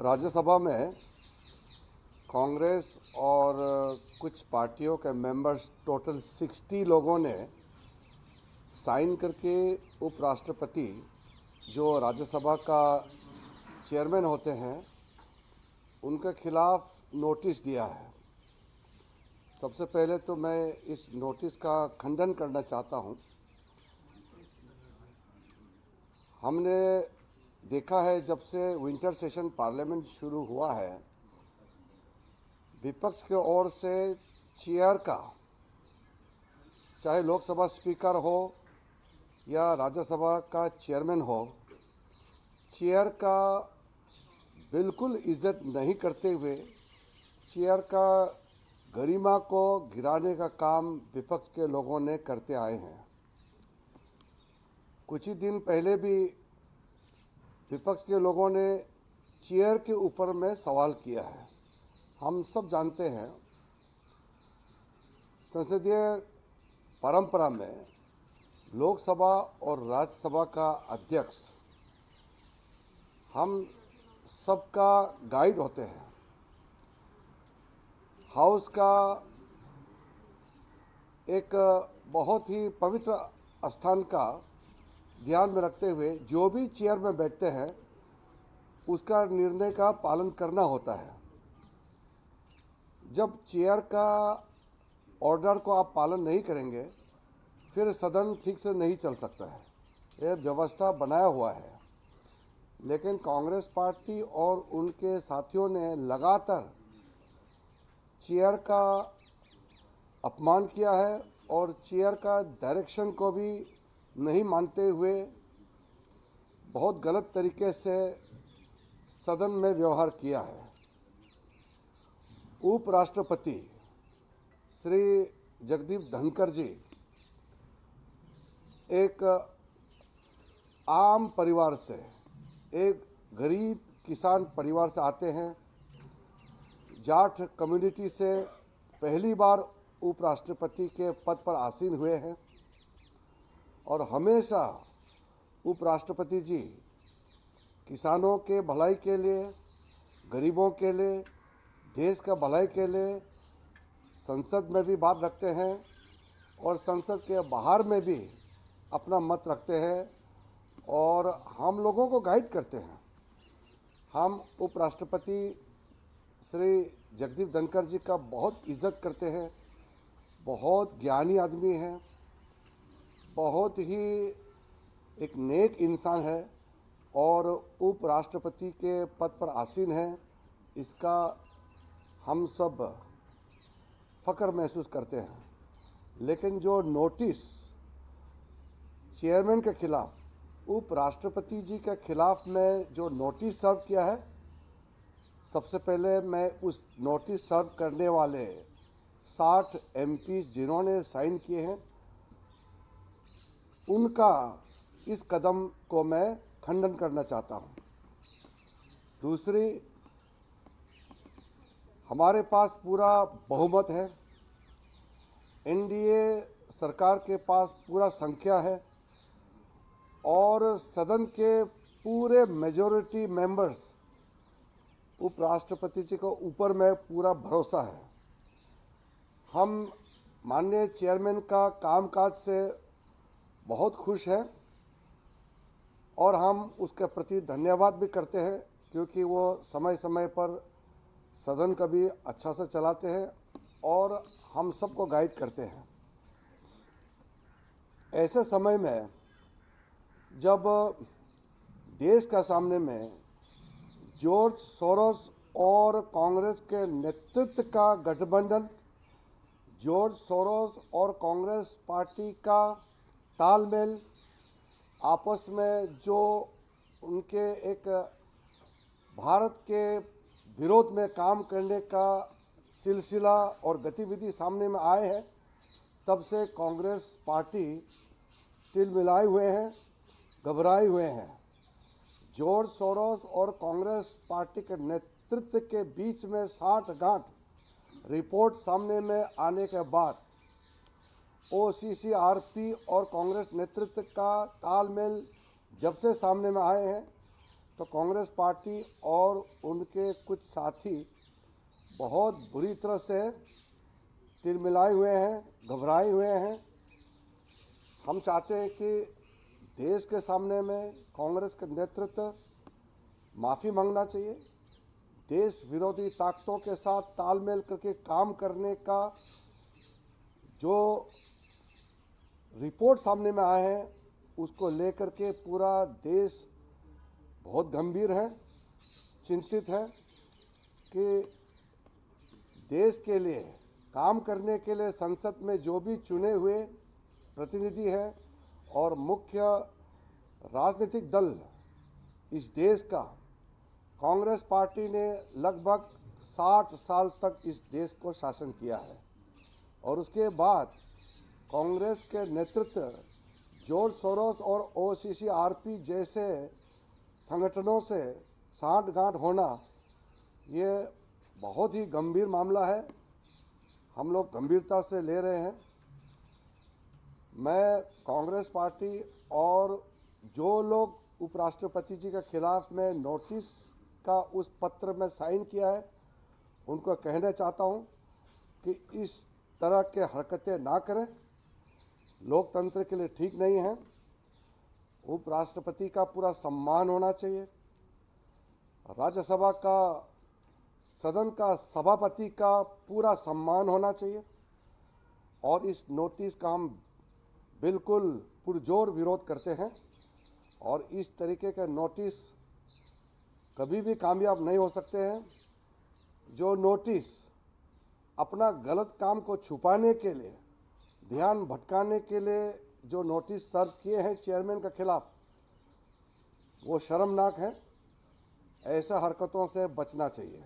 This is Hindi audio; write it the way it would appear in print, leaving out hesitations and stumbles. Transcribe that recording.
राज्यसभा में कांग्रेस और कुछ पार्टियों के मेंबर्स टोटल 60 लोगों ने साइन करके उपराष्ट्रपति जो राज्यसभा का चेयरमैन होते हैं उनके खिलाफ नोटिस दिया है। सबसे पहले तो मैं इस नोटिस का खंडन करना चाहता हूं। हमने देखा है जब से विंटर सेशन पार्लियामेंट शुरू हुआ है, विपक्ष की ओर से चेयर का, चाहे लोकसभा स्पीकर हो या राज्यसभा का चेयरमैन हो, चेयर का बिल्कुल इज्जत नहीं करते हुए चेयर का गरिमा को गिराने का काम विपक्ष के लोगों ने करते आए हैं। कुछ ही दिन पहले भी विपक्ष के लोगों ने चेयर के ऊपर में सवाल किया है। हम सब जानते हैं संसदीय परंपरा में लोकसभा और राज्यसभा का अध्यक्ष हम सबका गाइड होते हैं। हाउस का एक बहुत ही पवित्र स्थान का ध्यान में रखते हुए जो भी चेयर में बैठते हैं उसका निर्णय का पालन करना होता है। जब चेयर का ऑर्डर को आप पालन नहीं करेंगे फिर सदन ठीक से नहीं चल सकता है। यह व्यवस्था बनाया हुआ है, लेकिन कांग्रेस पार्टी और उनके साथियों ने लगातार चेयर का अपमान किया है और चेयर का डायरेक्शन को भी नहीं मानते हुए बहुत गलत तरीके से सदन में व्यवहार किया है। उपराष्ट्रपति श्री जगदीप धनखड़ जी एक आम परिवार से, एक गरीब किसान परिवार से आते हैं। जाट कम्युनिटी से पहली बार उपराष्ट्रपति के पद पर आसीन हुए हैं और हमेशा उपराष्ट्रपति जी किसानों के भलाई के लिए, गरीबों के लिए, देश का भलाई के लिए संसद में भी बात रखते हैं और संसद के बाहर में भी अपना मत रखते हैं और हम लोगों को गाइड करते हैं। हम उपराष्ट्रपति श्री जगदीप धनखड़ जी का बहुत इज्जत करते हैं। बहुत ज्ञानी आदमी हैं, बहुत ही एक नेक इंसान है और उपराष्ट्रपति के पद पर आसीन है। इसका हम सब फख्र महसूस करते हैं। लेकिन जो नोटिस चेयरमैन के खिलाफ, उपराष्ट्रपति जी के खिलाफ में जो नोटिस सर्व किया है, सबसे पहले मैं उस नोटिस सर्व करने वाले 60 एमपीज जिन्होंने साइन किए हैं उनका इस कदम को मैं खंडन करना चाहता हूं। दूसरी, हमारे पास पूरा बहुमत है, एनडीए सरकार के पास पूरा संख्या है और सदन के पूरे मेजॉरिटी मेंबर्स उपराष्ट्रपति जी को ऊपर में पूरा भरोसा है। हम माननीय चेयरमैन का कामकाज से बहुत खुश हैं और हम उसके प्रति धन्यवाद भी करते हैं क्योंकि वो समय समय पर सदन का भी अच्छा से चलाते हैं और हम सबको गाइड करते हैं। ऐसे समय में जब देश का सामने में जॉर्ज सोरोस और कांग्रेस के नेतृत्व का गठबंधन, जॉर्ज सोरोस और कांग्रेस पार्टी का तालमेल, आपस में जो उनके एक भारत के विरोध में काम करने का सिलसिला और गतिविधि सामने में आए हैं, तब से कांग्रेस पार्टी तिलमिलाए हुए हैं, घबराए हुए हैं। जॉर्ज सोरोस और कांग्रेस पार्टी के नेतृत्व के बीच में साठगांठ रिपोर्ट सामने में आने के बाद ओसीसीआरपी और कांग्रेस नेतृत्व का तालमेल जब से सामने में आए हैं, तो कांग्रेस पार्टी और उनके कुछ साथी बहुत बुरी तरह से तिलमिलाए हुए हैं, घबराए हुए हैं। हम चाहते हैं कि देश के सामने में कांग्रेस का नेतृत्व माफ़ी मांगना चाहिए, देश विरोधी ताकतों के साथ तालमेल करके काम करने का जो रिपोर्ट सामने में आए हैं उसको लेकर के पूरा देश बहुत गंभीर है, चिंतित है कि देश के लिए काम करने के लिए संसद में जो भी चुने हुए प्रतिनिधि हैं और मुख्य राजनीतिक दल इस देश का, कांग्रेस पार्टी ने लगभग 60 साल तक इस देश को शासन किया है और उसके बाद कांग्रेस के नेतृत्व जॉर्ज सोरोस और OCCRP जैसे संगठनों से सांठगांठ होना ये बहुत ही गंभीर मामला है। हम लोग गंभीरता से ले रहे हैं। मैं कांग्रेस पार्टी और जो लोग उपराष्ट्रपति जी के खिलाफ में नोटिस का उस पत्र में साइन किया है उनको कहना चाहता हूं कि इस तरह के हरकतें ना करें, लोकतंत्र के लिए ठीक नहीं है। उपराष्ट्रपति का पूरा सम्मान होना चाहिए, राज्यसभा का सदन का सभापति का पूरा सम्मान होना चाहिए और इस नोटिस का हम बिल्कुल पुरजोर विरोध करते हैं और इस तरीके के नोटिस कभी भी कामयाब नहीं हो सकते हैं। जो नोटिस अपना गलत काम को छुपाने के लिए, ध्यान भटकाने के लिए जो नोटिस सर्व किए हैं चेयरमैन के खिलाफ, वो शर्मनाक है। ऐसा हरकतों से बचना चाहिए।